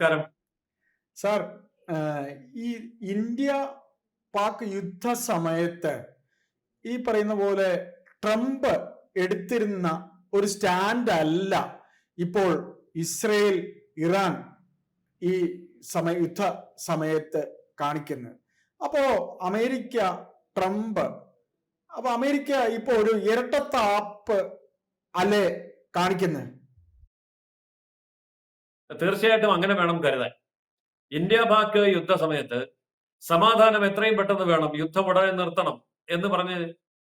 നമസ്കാരം. സാർ, ഈ ഇന്ത്യ പാക് യുദ്ധ സമയത്ത് ഈ പറയുന്ന പോലെ ട്രംപ് എടുത്തിരുന്ന ഒരു സ്റ്റാൻഡ് അല്ല ഇപ്പോൾ ഇസ്രയേൽ ഇറാൻ ഈ യുദ്ധ സമയത്ത് കാണിക്കുന്നത്. അപ്പോ അമേരിക്ക, ട്രംപ്, അപ്പൊ അമേരിക്ക ഇപ്പോ ഒരു ഇരട്ടത്താപ്പ് അല്ലേ കാണിക്കുന്നത്? തീർച്ചയായിട്ടും അങ്ങനെ വേണം കരുതാൻ. ഇന്ത്യ പാക് യുദ്ധ സമയത്ത് സമാധാനം എത്രയും പെട്ടെന്ന് വേണം, യുദ്ധം ഉടനെ നിർത്തണം എന്ന് പറഞ്ഞ്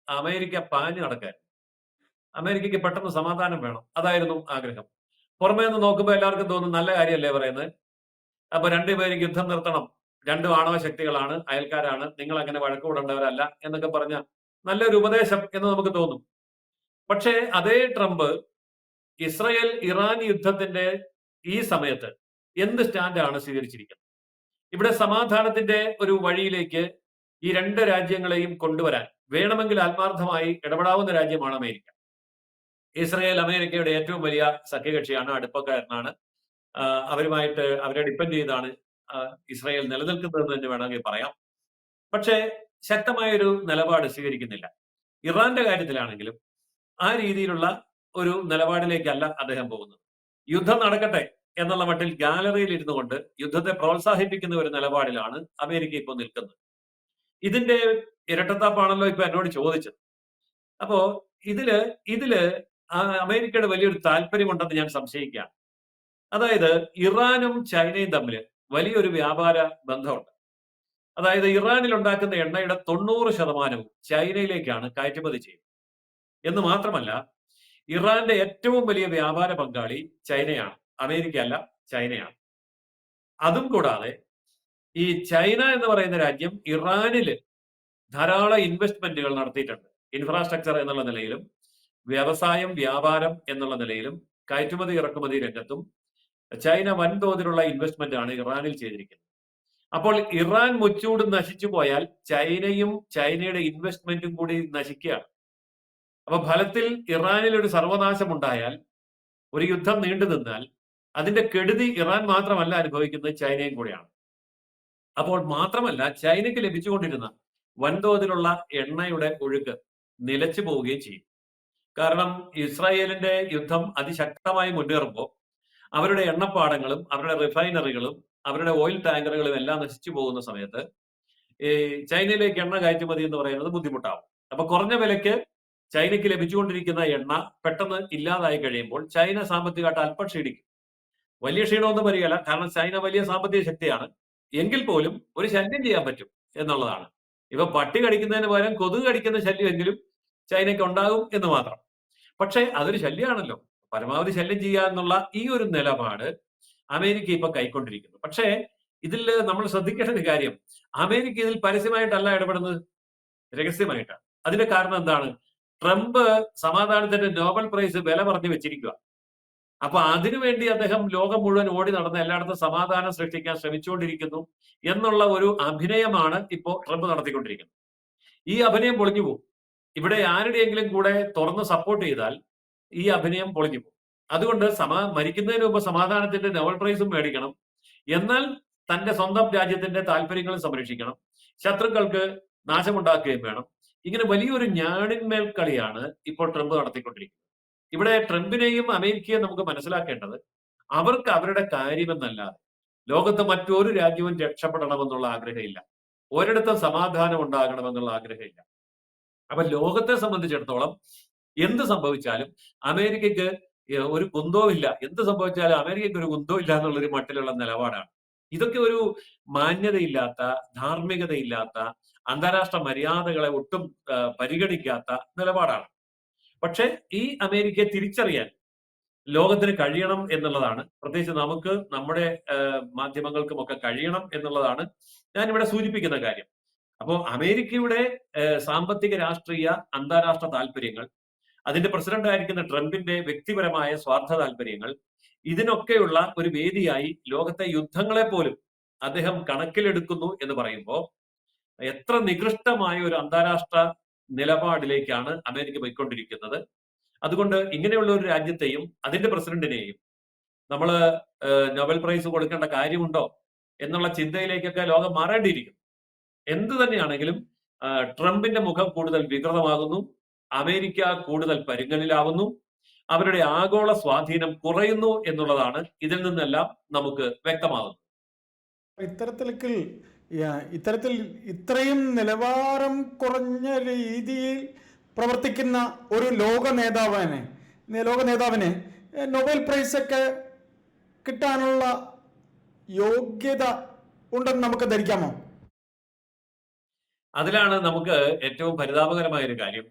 അമേരിക്ക പാഞ്ഞു നടക്കാൻ. അമേരിക്കയ്ക്ക് പെട്ടെന്ന് സമാധാനം വേണം, അതായിരുന്നു ആഗ്രഹം. പുറമേ നിന്ന് നോക്കുമ്പോൾ എല്ലാവർക്കും തോന്നും നല്ല കാര്യമല്ലേ പറയുന്നത്. അപ്പൊ രണ്ടുപേരും യുദ്ധം നിർത്തണം, രണ്ടും ആണവ ശക്തികളാണ്, അയൽക്കാരാണ്, നിങ്ങൾ അങ്ങനെ വഴക്ക് കൂടേണ്ടവരല്ല എന്നൊക്കെ പറഞ്ഞ നല്ലൊരു ഉപദേശം എന്ന് നമുക്ക് തോന്നും. പക്ഷേ അതേ ട്രംപ് ഇസ്രയേൽ ഇറാൻ യുദ്ധത്തിന്റെ ഈ സമയത്ത് എന്ത് സ്റ്റാൻഡാണ് സ്വീകരിച്ചിരിക്കുന്നത്? ഇവിടെ സമാധാനത്തിന്റെ ഒരു വഴിയിലേക്ക് ഈ രണ്ട് രാജ്യങ്ങളെയും കൊണ്ടുവരാൻ വേണമെങ്കിൽ ആത്മാർത്ഥമായി ഇടപെടാവുന്ന രാജ്യമാണ് അമേരിക്ക. ഇസ്രയേൽ അമേരിക്കയുടെ ഏറ്റവും വലിയ സഖ്യകക്ഷിയാണ്, അടുപ്പക്കാരനാണ്. അവരെ ഡിപ്പെൻഡ് ചെയ്താണ് ഇസ്രായേൽ നിലനിൽക്കുന്നതെന്ന് തന്നെ വേണമെങ്കിൽ പറയാം. പക്ഷേ ശക്തമായ ഒരു നിലപാട് സ്വീകരിക്കുന്നില്ല. ഇറാന്റെ കാര്യത്തിലാണെങ്കിലും ആ രീതിയിലുള്ള ഒരു നിലപാടിലേക്കല്ല അദ്ദേഹം പോകുന്നത്. യുദ്ധം നടക്കട്ടെ എന്നുള്ള മട്ടിൽ ഗാലറിയിൽ ഇരുന്നു കൊണ്ട് യുദ്ധത്തെ പ്രോത്സാഹിപ്പിക്കുന്ന ഒരു നിലപാടിലാണ് അമേരിക്ക ഇപ്പോൾ നിൽക്കുന്നത്. ഇതിന്റെ ഇരട്ടത്താപ്പാണല്ലോ ഇപ്പൊ എന്നോട് ചോദിച്ചത്. അപ്പോ ഇതില് ഇതില് അമേരിക്കയുടെ വലിയൊരു താല്പര്യമുണ്ടെന്ന് ഞാൻ സംശയിക്കുകയാണ്. അതായത് ഇറാനും ചൈനയും തമ്മിൽ വലിയൊരു വ്യാപാര ബന്ധമുണ്ട്. അതായത് ഇറാനിൽ ഉണ്ടാക്കുന്ന എണ്ണയുടെ 90% ചൈനയിലേക്കാണ് കയറ്റുമതി ചെയ്യുന്നത്. എന്ന് മാത്രമല്ല, ഇറാന്റെ ഏറ്റവും വലിയ വ്യാപാര പങ്കാളി ചൈനയാണ്, അമേരിക്ക അല്ല, ചൈനയാണ്. അതും കൂടാതെ ഈ ചൈന എന്ന് പറയുന്ന രാജ്യം ഇറാനില് ധാരാളം ഇൻവെസ്റ്റ്മെന്റുകൾ നടത്തിയിട്ടുണ്ട്. ഇൻഫ്രാസ്ട്രക്ചർ എന്നുള്ള നിലയിലും വ്യവസായം, വ്യാപാരം എന്നുള്ള നിലയിലും കയറ്റുമതി ഇറക്കുമതി രംഗത്തും ചൈന വൻതോതിലുള്ള ഇൻവെസ്റ്റ്മെന്റ് ആണ് ഇറാനിൽ ചെയ്തിരിക്കുന്നത്. അപ്പോൾ ഇറാൻ മുച്ചൂട് നശിച്ചു പോയാൽ ചൈനയും ചൈനയുടെ ഇൻവെസ്റ്റ്മെന്റും കൂടി നശിക്കുകയാണ്. അപ്പൊ ഫലത്തിൽ ഇറാനിൽ ഒരു സർവനാശം ഉണ്ടായാൽ, ഒരു യുദ്ധം നീണ്ടു നിന്നാൽ അതിന്റെ കെടുതി ഇറാൻ മാത്രമല്ല അനുഭവിക്കുന്നത്, ചൈനയും കൂടെയാണ്. അപ്പോൾ മാത്രമല്ല, ചൈനയ്ക്ക് ലഭിച്ചുകൊണ്ടിരുന്ന വൻതോതിലുള്ള എണ്ണയുടെ ഒഴുക്ക് നിലച്ചു പോവുകയും ചെയ്യും. കാരണം ഇസ്രായേലിന്റെ യുദ്ധം അതിശക്തമായി മുന്നേറുമ്പോൾ അവരുടെ എണ്ണപ്പാടങ്ങളും അവരുടെ റിഫൈനറികളും അവരുടെ ഓയിൽ ടാങ്കറുകളും എല്ലാം നശിച്ചു പോകുന്ന സമയത്ത് ഈ ചൈനയിലേക്ക് എണ്ണ കയറ്റുമതി എന്ന് പറയുന്നത് ബുദ്ധിമുട്ടാവും. അപ്പൊ കുറഞ്ഞ വിലയ്ക്ക് ചൈനയ്ക്ക് ലഭിച്ചുകൊണ്ടിരിക്കുന്ന എണ്ണ പെട്ടെന്ന് ഇല്ലാതായി കഴിയുമ്പോൾ ചൈന സാമ്പത്തികമായിട്ട് അല്പം ക്ഷീണിക്കും. വലിയ ക്ഷീണമൊന്നും വരികയില്ല, കാരണം ചൈന വലിയ സാമ്പത്തിക ശക്തിയാണ്. എങ്കിൽ പോലും ഒരു ശല്യം ചെയ്യാൻ പറ്റും എന്നുള്ളതാണ്. ഇപ്പൊ പട്ടി കടിക്കുന്നതിന് പകരം കൊതുക് കടിക്കുന്ന ശല്യമെങ്കിലും ചൈനയ്ക്ക് ഉണ്ടാകും എന്ന് മാത്രം. പക്ഷേ അതൊരു ശല്യമാണല്ലോ. പരമാവധി ശല്യം ചെയ്യുക എന്നുള്ള ഈ ഒരു നിലപാട് അമേരിക്ക ഇപ്പൊ കൈക്കൊണ്ടിരിക്കുന്നു. പക്ഷേ ഇതിൽ നമ്മൾ ശ്രദ്ധിക്കേണ്ട ഒരു കാര്യം, അമേരിക്ക ഇതിൽ പരസ്യമായിട്ടല്ല ഇടപെടുന്നത്, രഹസ്യമായിട്ടാണ്. അതിന്റെ കാരണം എന്താണ്? ട്രംപ് സമാധാനത്തിന്റെ നോബൽ പ്രൈസ് വില പറഞ്ഞു വെച്ചിരിക്കുക. അപ്പൊ അതിനുവേണ്ടി അദ്ദേഹം ലോകം മുഴുവൻ ഓടി നടന്ന് എല്ലായിടത്തും സമാധാനം സൃഷ്ടിക്കാൻ ശ്രമിച്ചുകൊണ്ടിരിക്കുന്നു എന്നുള്ള ഒരു അഭിനയമാണ് ഇപ്പോ ട്രംപ് നടത്തിക്കൊണ്ടിരിക്കുന്നത്. ഈ അഭിനയം പൊളിഞ്ഞു പോകും. ഇവിടെ ആരുടെയെങ്കിലും കൂടെ തുറന്ന് സപ്പോർട്ട് ചെയ്താൽ ഈ അഭിനയം പൊളിഞ്ഞു പോകും. അതുകൊണ്ട് മരിക്കുന്നതിന് മുമ്പ് സമാധാനത്തിന്റെ നോബൽ പ്രൈസും മേടിക്കണം, എന്നാൽ തന്റെ സ്വന്തം രാജ്യത്തിന്റെ താല്പര്യങ്ങളും സംരക്ഷിക്കണം, ശത്രുക്കൾക്ക് നാശമുണ്ടാക്കുകയും വേണം. ഇങ്ങനെ വലിയൊരു ഞാണിന്മേൽ കളിയാണ് ഇപ്പോൾ ട്രംപ് നടത്തിക്കൊണ്ടിരിക്കുന്നത്. ഇവിടെ ട്രംപിനെയും അമേരിക്കയും നമുക്ക് മനസ്സിലാക്കേണ്ടത്, അവർക്ക് അവരുടെ കാര്യമെന്നല്ലാതെ ലോകത്ത് മറ്റൊരു രാജ്യവും രക്ഷപ്പെടണമെന്നുള്ള ആഗ്രഹമില്ല. ഒരിടത്തും സമാധാനം ഉണ്ടാകണമെന്നുള്ള ആഗ്രഹമില്ല. അപ്പൊ ലോകത്തെ സംബന്ധിച്ചിടത്തോളം എന്ത് സംഭവിച്ചാലും അമേരിക്കയ്ക്ക് ഒരു കുന്തവും ഇല്ല. എന്ത് സംഭവിച്ചാലും അമേരിക്കയ്ക്ക് ഒരു കുന്തവും ഇല്ല എന്നുള്ളൊരു മട്ടിലുള്ള നിലപാടാണ്. ഇതൊക്കെ ഒരു മാന്യതയില്ലാത്ത, ധാർമ്മികതയില്ലാത്ത, അന്താരാഷ്ട്ര മര്യാദകളെ ഒട്ടും പരിഗണിക്കാത്ത നിലപാടാണ്. പക്ഷെ ഈ അമേരിക്കയെ തിരിച്ചറിയാൻ ലോകത്തിന് കഴിയണം എന്നുള്ളതാണ്, പ്രത്യേകിച്ച് നമുക്ക്, നമ്മുടെ മാധ്യമങ്ങൾക്കുമൊക്കെ കഴിയണം എന്നുള്ളതാണ് ഞാനിവിടെ സൂചിപ്പിക്കുന്ന കാര്യം. അപ്പോൾ അമേരിക്കയുടെ സാമ്പത്തിക, രാഷ്ട്രീയ, അന്താരാഷ്ട്ര താല്പര്യങ്ങൾ, അതിന്റെ പ്രസിഡന്റ് ആയിരിക്കുന്ന ട്രംപിന്റെ വ്യക്തിപരമായ സ്വാർത്ഥ താല്പര്യങ്ങൾ, ഇതിനൊക്കെയുള്ള ഒരു വേദിയായി ലോകത്തെ യുദ്ധങ്ങളെ പോലും അദ്ദേഹം കണക്കിലെടുക്കുന്നു എന്ന് പറയുമ്പോൾ എത്ര നികൃഷ്ടമായ ഒരു അന്താരാഷ്ട്ര നിലപാടിലേക്കാണ് അമേരിക്ക പോയിക്കൊണ്ടിരിക്കുന്നത്. അതുകൊണ്ട് ഇങ്ങനെയുള്ള ഒരു രാജ്യത്തെയും അതിന്റെ പ്രസിഡന്റിനെയും നമ്മൾ നൊബൽ പ്രൈസ് കൊടുക്കേണ്ട കാര്യമുണ്ടോ എന്നുള്ള ചിന്തയിലേക്കൊക്കെ ലോകം മാറേണ്ടിയിരിക്കുന്നു. എന്ത് തന്നെയാണെങ്കിലും ട്രംപിന്റെ മുഖം കൂടുതൽ വികൃതമാകുന്നു, അമേരിക്ക കൂടുതൽ പരുങ്ങലിലാവുന്നു, അവരുടെ ആഗോള സ്വാധീനം കുറയുന്നു എന്നുള്ളതാണ് ഇതിൽ നിന്നെല്ലാം നമുക്ക് വ്യക്തമാകുന്നത്. ഇത്തരത്തിൽ ഇത്രയും നിലവാരം കുറഞ്ഞ രീതിയിൽ പ്രവർത്തിക്കുന്ന ഒരു ലോക നേതാവിന് നൊബേൽ പ്രൈസ് ഒക്കെ കിട്ടാനുള്ള യോഗ്യത ഉണ്ടെന്ന് നമുക്ക് ധരിക്കാമോ? അതിലാണ് നമുക്ക് ഏറ്റവും പരിതാപകരമായ ഒരു കാര്യം,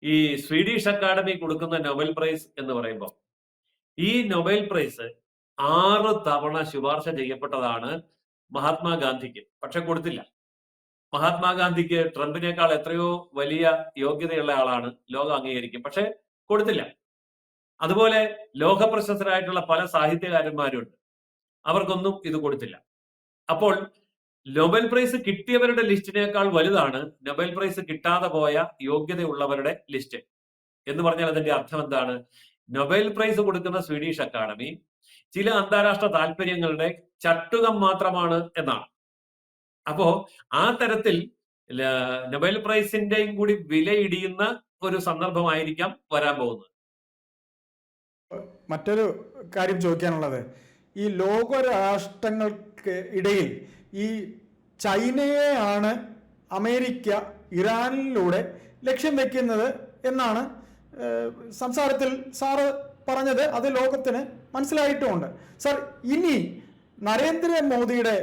ഈ സ്വീഡിഷ് അക്കാഡമി കൊടുക്കുന്ന നൊബേൽ പ്രൈസ് എന്ന് പറയുമ്പോൾ, ഈ നൊബേൽ പ്രൈസ് 6 തവണ ശുപാർശ ചെയ്യപ്പെട്ടതാണ് മഹാത്മാഗാന്ധിക്ക്, പക്ഷെ കൊടുത്തില്ല. മഹാത്മാഗാന്ധിക്ക് ട്രംപിനേക്കാൾ എത്രയോ വലിയ യോഗ്യതയുള്ള ആളാണ്, ലോകം അംഗീകരിക്കും, പക്ഷെ കൊടുത്തില്ല. അതുപോലെ ലോകപ്രശസ്തരായിട്ടുള്ള പല സാഹിത്യകാരന്മാരുണ്ട്, അവർക്കൊന്നും ഇത് കൊടുത്തില്ല. അപ്പോൾ നൊബേൽ പ്രൈസ് കിട്ടിയവരുടെ ലിസ്റ്റിനേക്കാൾ വലുതാണ് നൊബേൽ പ്രൈസ് കിട്ടാതെ പോയ യോഗ്യതയുള്ളവരുടെ ലിസ്റ്റ്. എന്ന് പറഞ്ഞാൽ അതിന്റെ അർത്ഥം എന്താണ്? നൊബേൽ പ്രൈസ് കൊടുക്കുന്ന സ്വീഡിഷ് അക്കാഡമി ചില അന്താരാഷ്ട്ര താല്പര്യങ്ങളുടെ ചട്ടുകം മാത്രമാണ് എന്നാണ്. അപ്പോ ആ തരത്തിൽ നൊബേൽ പ്രൈസിന്റെയും കൂടി വിലയിടിയുന്ന ഒരു സന്ദർഭമായിരിക്കാം വരാൻ പോകുന്നത്. മറ്റൊരു കാര്യം ചോദിക്കാനുള്ളത്, ഈ ലോകരാഷ്ട്രങ്ങൾക്ക് ഇടയിൽ ഈ ചൈനയെയാണ് അമേരിക്ക ഇറാനിലൂടെ ലക്ഷ്യം വെക്കുന്നത് എന്നാണ് സംസാരത്തിൽ സാറ് പറഞ്ഞത്. അത് ലോകത്തിന് മനസ്സിലായിട്ടുമുണ്ട്. സർ, ഇനി നരേന്ദ്രമോദിയുടെ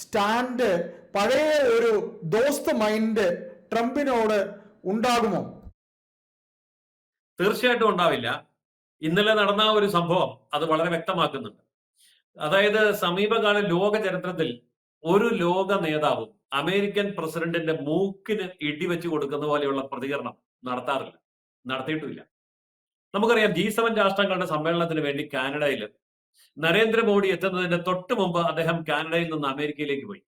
സ്റ്റാൻഡ് പഴയ ഒരു ദോസ്ത് മൈൻഡ് ട്രംപിനോട് ഉണ്ടാകുമോ? തീർച്ചയായിട്ടും ഉണ്ടാവില്ല. ഇന്നലെ നടന്ന ഒരു സംഭവം അത് വളരെ വ്യക്തമാക്കുന്നുണ്ട്. അതായത് സമീപകാല ലോക ചരിത്രത്തിൽ ഒരു ലോക നേതാവും അമേരിക്കൻ പ്രസിഡന്റിന്റെ മൂക്കിന് ഇടിവെച്ച് കൊടുക്കുന്ന പോലെയുള്ള പ്രതികരണം നടത്തിയിട്ടുമില്ല. നമുക്കറിയാം, G7 രാഷ്ട്രങ്ങളുടെ സമ്മേളനത്തിന് വേണ്ടി കാനഡയിൽ നരേന്ദ്രമോദി എത്തുന്നതിന്റെ തൊട്ട് മുമ്പ് അദ്ദേഹം കാനഡയിൽ നിന്ന് അമേരിക്കയിലേക്ക് പോയി.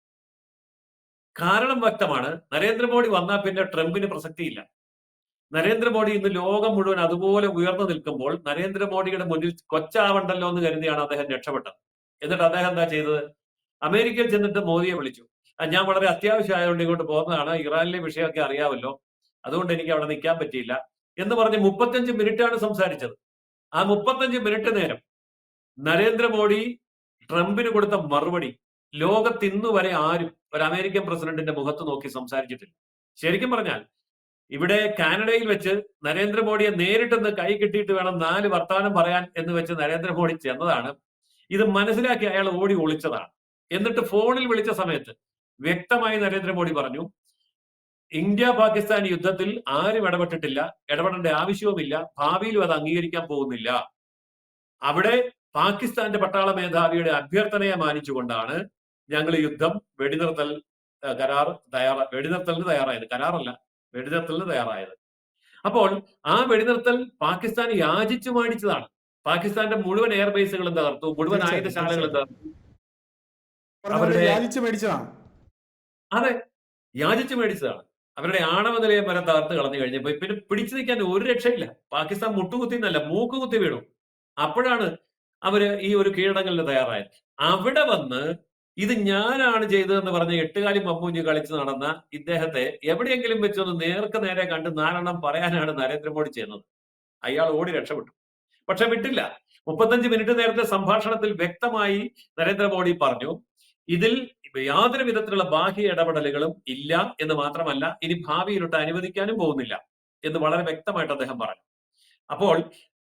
കാരണം വ്യക്തമാണ്, നരേന്ദ്രമോദി വന്നാൽ പിന്നെ ട്രംപിന് പ്രസക്തിയില്ല. നരേന്ദ്രമോദി ഇന്ന് ലോകം മുഴുവൻ അതുപോലെ ഉയർന്നു നിൽക്കുമ്പോൾ നരേന്ദ്രമോദിയുടെ മുന്നിൽ കൊച്ചാവണ്ടല്ലോ എന്ന് കരുതിയാണ് അദ്ദേഹം രക്ഷപ്പെട്ടത്. എന്നിട്ട് അദ്ദേഹം എന്താ ചെയ്തത്? അമേരിക്കയിൽ ചെന്നിട്ട് മോദിയെ വിളിച്ചു. ഞാൻ വളരെ അത്യാവശ്യമായതുകൊണ്ട് ഇങ്ങോട്ട് പോകുന്നതാണ്, ഇറാനിലെ വിഷയമൊക്കെ അറിയാമല്ലോ, അതുകൊണ്ട് എനിക്ക് അവിടെ നിൽക്കാൻ പറ്റിയില്ല എന്ന് പറഞ്ഞ് 35 മിനിറ്റാണ് സംസാരിച്ചത്. ആ 35 മിനിറ്റ് നേരം നരേന്ദ്രമോദി ട്രംപിന് കൊടുത്ത മറുപടി ലോകത്തിന്നു വരെ ആരും ഒരു അമേരിക്കൻ പ്രസിഡന്റിന്റെ മുഖത്ത് നോക്കി സംസാരിച്ചിട്ടില്ല. ശരിക്കും പറഞ്ഞാൽ ഇവിടെ കാനഡയിൽ വെച്ച് നരേന്ദ്രമോദിയെ നേരിട്ടൊന്ന് കൈ കിട്ടിയിട്ട് വേണം 4 വർത്തമാനം പറയാൻ എന്ന് വെച്ച് നരേന്ദ്രമോദി ചെന്നതാണ്. ഇത് മനസ്സിലാക്കി അയാൾ ഓടി ഒളിച്ചതാണ്. എന്നിട്ട് ഫോണിൽ വിളിച്ച സമയത്ത് വ്യക്തമായി നരേന്ദ്രമോദി പറഞ്ഞു, ഇന്ത്യ പാകിസ്ഥാൻ യുദ്ധത്തിൽ ആരും ഇടപെട്ടിട്ടില്ല, ഇടപെടേണ്ട ആവശ്യവുമില്ല, ഭാവിയിലും അത് അംഗീകരിക്കാൻ പോകുന്നില്ല. അവിടെ പാകിസ്ഥാന്റെ പട്ടാള മേധാവിയുടെ അഭ്യർത്ഥനയെ മാനിച്ചുകൊണ്ടാണ് ഞങ്ങൾ യുദ്ധം വെടിനിർത്തലിന് തയ്യാറായത്. അപ്പോൾ ആ വെടിനിർത്തൽ പാകിസ്ഥാൻ യാചിച്ചു മേടിച്ചതാണ്. പാകിസ്ഥാന്റെ മുഴുവൻ എയർബേസുകളും തകർത്തു, മുഴുവൻ ആയുധശാലകളും തകർത്തു. അതെ, യാചിച്ചു മേടിച്ചതാണ്. അവരുടെ ആണവ നിലയം വരെ തകർത്ത് കളഞ്ഞു കഴിഞ്ഞപ്പോ പിന്നെ പിടിച്ചു നിൽക്കാൻ ഒരു രക്ഷയില്ല. പാകിസ്ഥാൻ മുട്ടുകുത്തിന്നല്ല, മൂക്കുകുത്തി വീണു. അപ്പോഴാണ് അവര് ഈ ഒരു കീഴടങ്ങലിന് തയ്യാറായത്. അവിടെ വന്ന് ഇത് ഞാനാണ് ചെയ്തതെന്ന് പറഞ്ഞ് 8 കാലി മമ്മൂഞ്ഞ് കളിച്ച് നടന്ന ഇദ്ദേഹത്തെ എവിടെയെങ്കിലും വെച്ചൊന്ന് നേർക്ക് നേരെ കണ്ട് 4 എണ്ണം പറയാനാണ് നരേന്ദ്രമോദി ചെയ്യുന്നത്. അയാൾ ഓടി രക്ഷപ്പെട്ടു. പക്ഷെ വിട്ടില്ല. 35 മിനിറ്റ് നേരത്തെ സംഭാഷണത്തിൽ വ്യക്തമായി നരേന്ദ്രമോദി പറഞ്ഞു, ഇതിൽ യാതൊരു വിധത്തിലുള്ള ബാഹ്യ ഇടപെടലുകളും ഇല്ല എന്ന് മാത്രമല്ല, ഇനി ഭാവിയിലോട്ട് അനുവദിക്കാനും പോകുന്നില്ല എന്ന് വളരെ വ്യക്തമായിട്ട് അദ്ദേഹം പറഞ്ഞു. അപ്പോൾ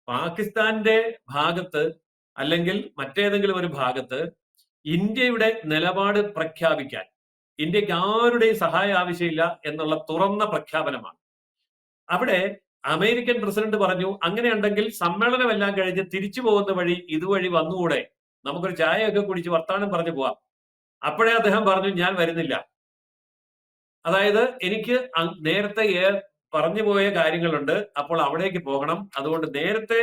പാകിസ്ഥാന്റെ ഭാഗത്ത് അല്ലെങ്കിൽ മറ്റേതെങ്കിലും ഒരു ഭാഗത്ത് ഇന്ത്യയുടെ നിലപാട് പ്രഖ്യാപിക്കാൻ ഇന്ത്യക്ക് ആരുടെയും സഹായം ആവശ്യമില്ല എന്നുള്ള തുറന്ന പ്രഖ്യാപനമാണ്. അവിടെ അമേരിക്കൻ പ്രസിഡന്റ് പറഞ്ഞു, അങ്ങനെയുണ്ടെങ്കിൽ സമ്മേളനമെല്ലാം കഴിഞ്ഞ് തിരിച്ചു പോകുന്ന വഴി ഇതുവഴി വന്നുകൂടെ, നമുക്കൊരു ചായയൊക്കെ കുടിച്ച് വർത്താനം പറഞ്ഞു പോവാം. അപ്പോഴേ അദ്ദേഹം പറഞ്ഞു, ഞാൻ വരുന്നില്ല. അതായത് എനിക്ക് നേരത്തെ പറഞ്ഞു പോയ കാര്യങ്ങളുണ്ട്, അപ്പോൾ അവിടേക്ക് പോകണം, അതുകൊണ്ട് നേരത്തെ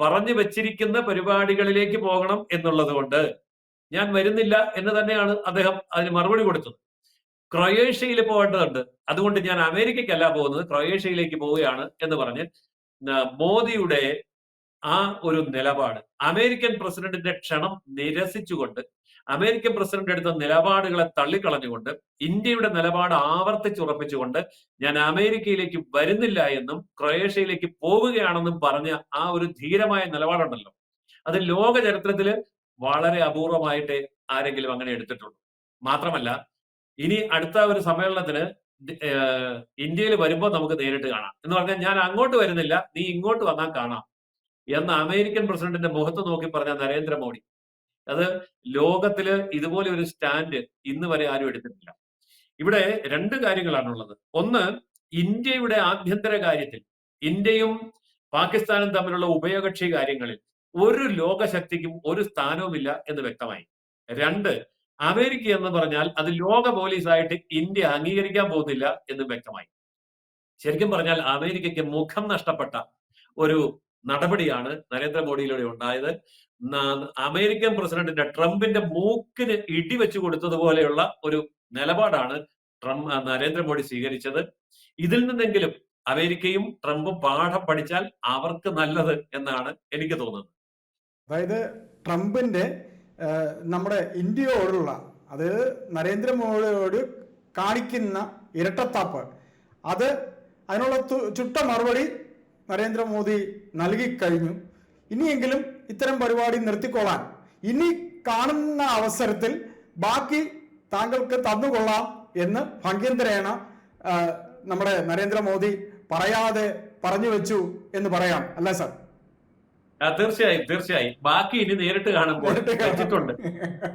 പറഞ്ഞു വെച്ചിരിക്കുന്ന പരിപാടികളിലേക്ക് പോകണം എന്നുള്ളത് കൊണ്ട് ഞാൻ വരുന്നില്ല എന്ന് തന്നെയാണ് അദ്ദേഹം അതിന് മറുപടി കൊടുത്തത്. ക്രൊയേഷ്യയിൽ പോകേണ്ടതുണ്ട്, അതുകൊണ്ട് ഞാൻ അമേരിക്കയ്ക്കല്ല പോകുന്നത്, ക്രൊയേഷ്യയിലേക്ക് പോവുകയാണ് എന്ന് പറഞ്ഞ് മോദിയുടെ ആ ഒരു നിലപാട് അമേരിക്കൻ പ്രസിഡന്റിന്റെ ക്ഷണം നിരസിച്ചുകൊണ്ട്, അമേരിക്കൻ പ്രസിഡന്റ് എടുത്ത നിലപാടുകളെ തള്ളിക്കളഞ്ഞുകൊണ്ട്, ഇന്ത്യയുടെ നിലപാട് ആവർത്തിച്ചുറപ്പിച്ചുകൊണ്ട് ഞാൻ അമേരിക്കയിലേക്ക് വരുന്നില്ല എന്നും ക്രൊയേഷ്യയിലേക്ക് പോവുകയാണെന്നും പറഞ്ഞ ആ ഒരു ധീരമായ നിലപാടുണ്ടല്ലോ, അത് ലോക ചരിത്രത്തിൽ വളരെ അപൂർവമായിട്ട് ആരെങ്കിലും അങ്ങനെ എടുത്തിട്ടുള്ളൂ. മാത്രമല്ല, ഇനി അടുത്ത ഒരു സമ്മേളനത്തിന് ഇന്ത്യയിൽ വരുമ്പോൾ നമുക്ക് നേരിട്ട് കാണാം എന്ന് പറഞ്ഞാൽ, ഞാൻ അങ്ങോട്ട് വരുന്നില്ല, നീ ഇങ്ങോട്ട് വന്നാൽ കാണാം എന്ന് അമേരിക്കൻ പ്രസിഡന്റിന്റെ മുഖത്ത് നോക്കി പറഞ്ഞ നരേന്ദ്രമോദി, അത് ലോകത്തില് ഇതുപോലെ ഒരു സ്റ്റാൻഡ് ഇന്ന് വരെ ആരും എടുത്തിട്ടില്ല. ഇവിടെ രണ്ട് കാര്യങ്ങളാണുള്ളത്. ഒന്ന്, ഇന്ത്യയുടെ ആഭ്യന്തര കാര്യത്തിൽ ഇന്ത്യയും പാകിസ്ഥാനും തമ്മിലുള്ള ഉഭയകക്ഷി കാര്യങ്ങളിൽ ഒരു ലോകശക്തിക്കും ഒരു സ്ഥാനവുമില്ല എന്ന് വ്യക്തമായി. രണ്ട്, അമേരിക്ക എന്ന് പറഞ്ഞാൽ അത് ലോക പോലീസായിട്ട് ഇന്ത്യ അംഗീകരിക്കാൻ പോകുന്നില്ല എന്ന് വ്യക്തമായി. ശരിക്കും പറഞ്ഞാൽ അമേരിക്കയ്ക്ക് മുഖം നഷ്ടപ്പെട്ട ഒരു നടപടിയാണ് നരേന്ദ്രമോദിയിലൂടെ ഉണ്ടായത്. അമേരിക്കൻ പ്രസിഡന്റിന്റെ ട്രംപിന്റെ മൂക്കിന് ഇടിവെച്ചു കൊടുത്തതുപോലെയുള്ള ഒരു നിലപാടാണ് നരേന്ദ്രമോദി സ്വീകരിച്ചത്. ഇതിൽ നിന്നെങ്കിലും അമേരിക്കയും ട്രംപും പാഠം പഠിച്ചാൽ അവർക്ക് നല്ലത് എന്നാണ് എനിക്ക് തോന്നുന്നത്. അതായത് ട്രംപിന്റെ നമ്മുടെ ഇന്ത്യയോടുള്ള, അതായത് നരേന്ദ്രമോദിയോട് കാണിക്കുന്ന ഇരട്ടത്താപ്പ്, അതിനുള്ള ചുട്ട മറുപടി നരേന്ദ്രമോദി നൽകിക്കഴിഞ്ഞു. ഇനിയെങ്കിലും ഇത്തരം പരിപാടി നിർത്തിക്കൊള്ളാൻ ഇനി കാണുന്ന അവസരത്തിൽ ബാക്കി താങ്കൾക്ക് തന്നുകൊള്ളാം എന്ന് ഭംഗ്യന്തരേണ നമ്മുടെ നരേന്ദ്രമോദി പറയാതെ പറഞ്ഞു വെച്ചു എന്ന് പറയാം, അല്ല സർ? തീർച്ചയായും ബാക്കി ഇനി നേരിട്ട് കാണുമ്പോൾ വെച്ചിട്ടുണ്ട്.